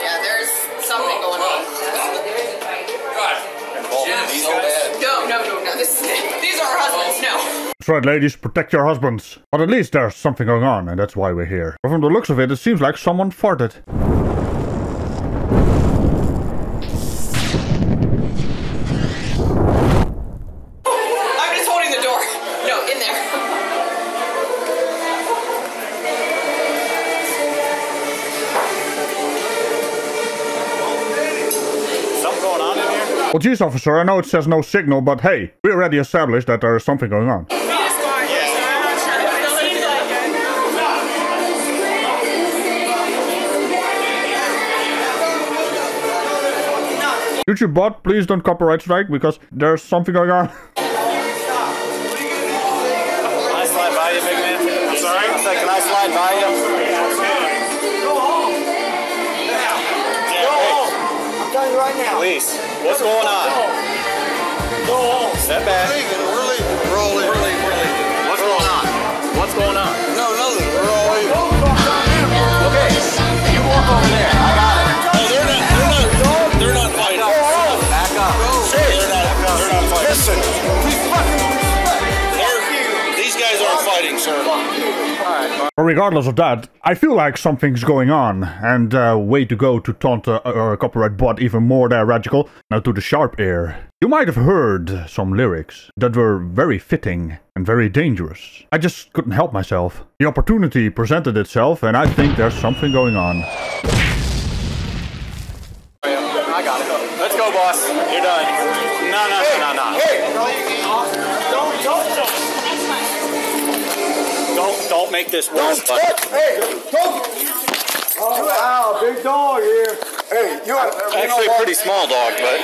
Yeah, there's something going on. No. These are our husbands, no. That's right, ladies, protect your husbands. But at least there's something going on, and that's why we're here. But from the looks of it, it seems like someone farted. I'm just holding the door. No, in there. Something going on in here? Well, geez, officer, I know it says no signal, but hey, we already established that there is something going on. YouTube bot, please don't copyright strike because there's something going on. Can I slide by you, big man? I'm sorry? I said, can I slide by you? Go home! Go home! I'm telling you right now. Police, what's going on? Go home! Step back. We're leaving. What's going on? What's going on? No, nothing. We're all leaving. Okay, you walk over there. I got it. They're not fighting. Back up. They're not fighting. Listen, These guys aren't fighting, sir. But regardless of that, I feel like something's going on. And way to go to taunt a copyright bot even more there, Ragical. Now to the sharp ear. You might have heard some lyrics that were very fitting and very dangerous. I just couldn't help myself. The opportunity presented itself, and I think there's something going on. I got it. Let's go, boss. You're done. No. Hey! Don't make this worse. Hey! Don't! Oh, wow, big dog here. Hey, you're Actually a pretty small dog, but...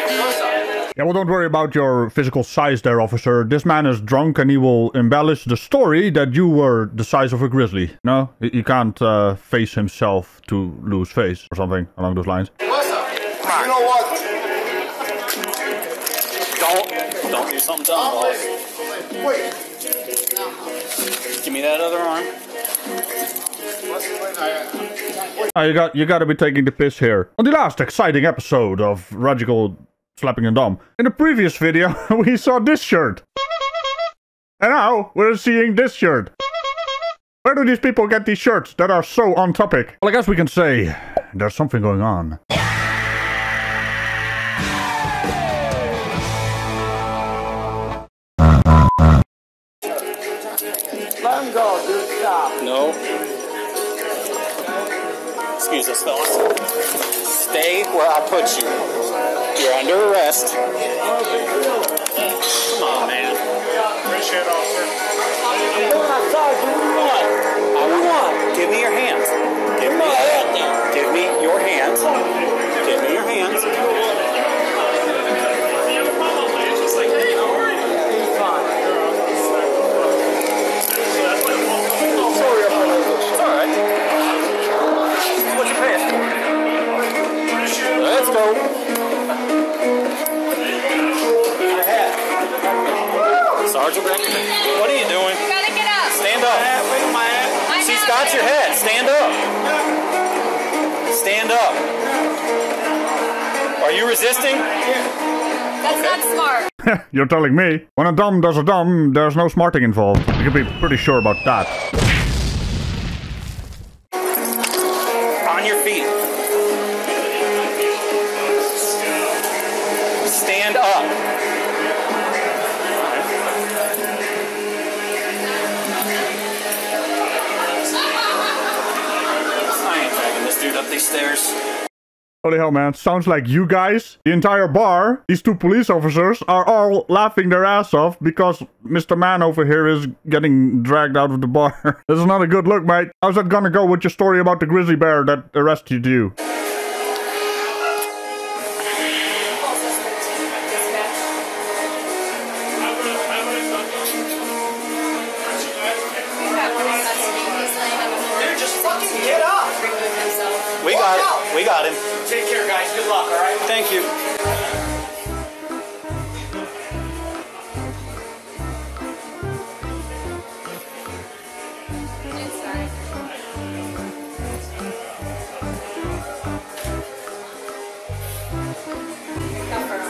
Yeah, well, don't worry about your physical size there, officer. This man is drunk and he will embellish the story that you were the size of a grizzly. No, he can't face himself to lose face or something along those lines. Listen, you know what? Don't do something dumb, boss. Wait. Give me that other arm. You gotta be taking the piss here. On the last exciting episode of Ragical Slapping and Dumb, in the previous video, we saw this shirt. And now, we're seeing this shirt. Where do these people get these shirts that are so on topic? Well, I guess we can say there's something going on. Let him go, dude. Stop. No. Excuse us, fellas. Stay where I put you. You're under arrest. Come on, man. Appreciate it, officer. What? Give me your hands. Give me your hands. Give me your hands. Let's go. Sergeant, what are you doing? Gotta get up. Stand up. She's got your head. Stand up. Stand up. Are you resisting? That's not smart. You're telling me. When a dumb does a dumb, there's no smarting involved. You can be pretty sure about that. On your feet. Stand up. I ain't dragging this dude up these stairs. Holy hell, man. Sounds like you guys, the entire bar, these two police officers, are all laughing their ass off because Mr. Man over here is getting dragged out of the bar. This is not a good look, mate. How's that gonna go with your story about the grizzly bear that arrested you? We got him. Take care, guys. Good luck, all right? Thank you.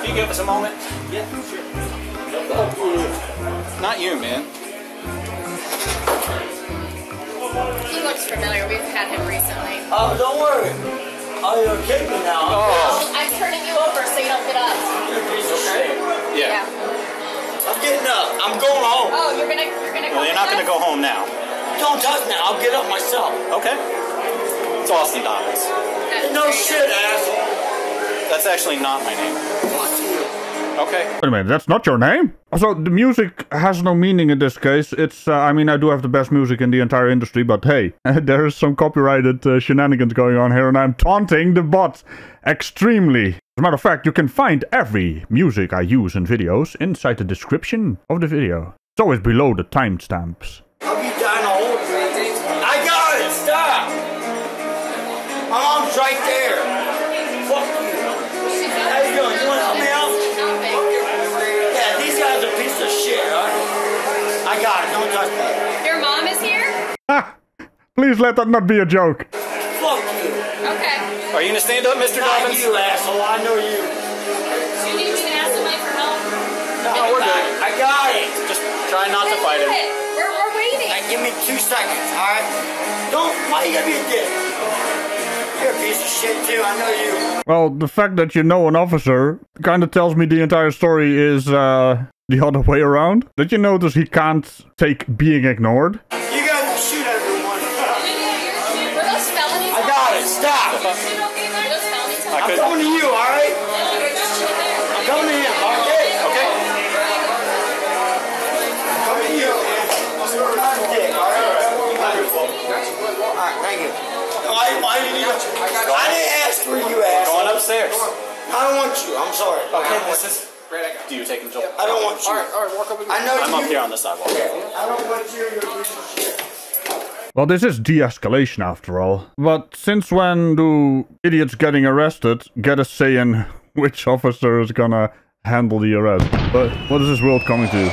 Can you give us a moment? Yeah, sure. Not you, man. He looks familiar. We've had him recently. Oh, don't worry. Oh, you're kidding me now. Oh. I'm turning you over so you don't get up. You're a piece of shit. Yeah. I'm getting up. I'm going home. Oh, you're gonna go. Well, you're not gonna go home now. Don't touch me. I'll get up myself. Okay. It's Austin Dobbins. No shit, asshole. That's actually not my name. Okay. Wait a minute, that's not your name? So the music has no meaning in this case. It's, I mean, I do have the best music in the entire industry, but hey, there is some copyrighted shenanigans going on here, and I'm taunting the bot extremely. As a matter of fact, you can find every music I use in videos inside the description of the video. It's always below the timestamps. I'll be down the whole thing. I got it. Stop. My mom's right there. Fuck you. How you doing? You want to help me out? Yeah, these guys are a piece of shit, right? I got it. Don't touch me. Your mom is here? Ah! Please let that not be a joke. Fuck you. Okay. Are you gonna stand up, Mr. Not Dobbins? you, asshole. I know you. Do you need me to ask somebody for help? No, we're good. I got it. Just try not to fight him. We're waiting. Now, give me 2 seconds, alright? Don't. Why you gotta be a dick? You're a piece of shit, too. I know you. Well, the fact that you know an officer kind of tells me the entire story is the other way around. Did you notice he can't take being ignored? You guys shoot everyone. Were those felonies? I got it. Stop. Were those felonies? I I'm could. coming to you, alright? I'm coming to him, okay? Okay. I'm coming to you, man. You're not a dick, alright? Alright, thank you. Why didn't you? I didn't ask for you, asshole. Going upstairs. I don't want you. I'm sorry. Okay, this is. Do you take control? I don't want you. Alright, walk over. I know I'm you. up here on the sidewalk. I don't want you. You're a piece of shit. Well, this is de-escalation after all. But since when do idiots getting arrested get a say in which officer is gonna handle the arrest? But what is this world coming to?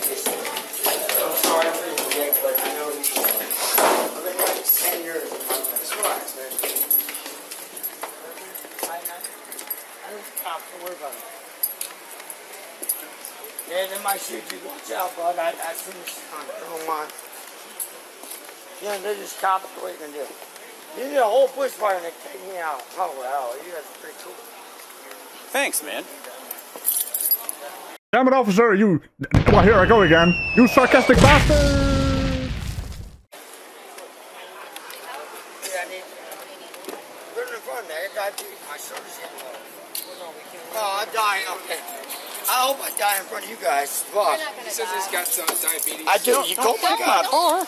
I'm sorry for you, Jake, but I know you. I've been like 10 years. Just relax, man. I don't stop. Don't worry about it. Yeah, they might shoot you. Watch out, bud. I see this time. I don't mind. Yeah, they just cop it. What are you gonna do? You need a whole bush fire and they take me out. Oh, wow. You guys are pretty cool. Thanks, man. Damn it, officer, you... Well, here I go again. You sarcastic bastard! Yeah, I need. Put it in front of me. I got my shoulders getting low. Oh, I'm dying. Okay. I hope I die in front of you guys. Fuck. He says he's got some diabetes. I do. You go my God. Car.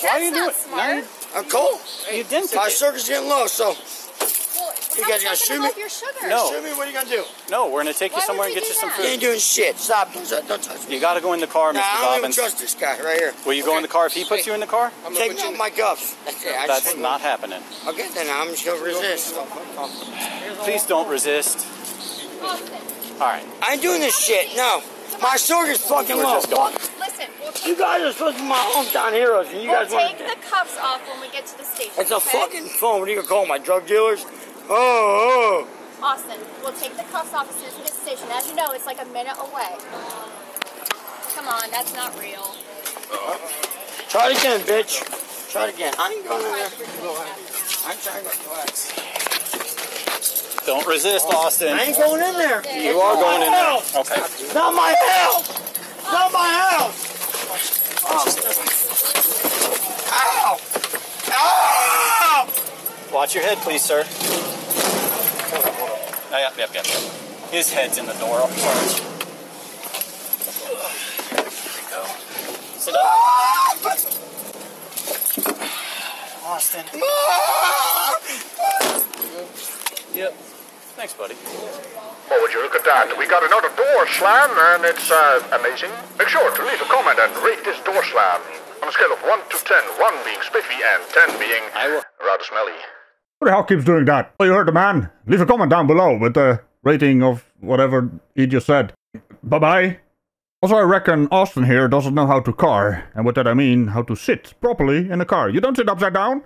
Why are you doing it? Smart. I'm cold. You didn't. My sugar's getting low, so Well, you guys gonna shoot me? Your sugar. No. shoot me. What are you gonna do? No, we're gonna take you Why somewhere would and get you you do some that? You food. ain't doing shit. Stop. Don't touch me. You gotta go in the car, Mr. Nah, I don't even Dobbins. trust this guy right here. Will you go in the car if he puts you in the car? Take off my cuffs. That's it. I That's just- not happening. Okay, then I'm just gonna resist. Please don't resist. All right. I ain't doing this shit. No. My sugar's fucking We're low. just going. Listen, You guys are supposed to be my hometown heroes, and you we'll guys want take to. the cuffs off when we get to the station. It's a okay? fucking phone. What are you gonna call my drug dealers? Oh. Austin, we'll take the cuffs off as soon as we get to the station. As you know, it's like a minute away. Come on, that's not real. Try it again, bitch. Try it again. I ain't going in there. I'm trying to relax. Don't resist, Austin. I ain't going in there. You are going in there. Okay. Not my house. Not my house. Oh. Ow. Ow. Watch your head, please, sir. Oh, yep. His head's in the door. Oh, sorry. There we go. Sit up. Austin. Yep. Thanks, buddy. Oh, would you look at that? We got another door slam, and it's amazing. Make sure to leave a comment and rate this door slam. On a scale of 1 to 10, 1 being spiffy and 10 being rather smelly. Who the hell keeps doing that? Well, you heard the man. Leave a comment down below with the rating of whatever he just said. Bye-bye. Also, I reckon Austin here doesn't know how to car. And with that I mean how to sit properly in a car. You don't sit upside down.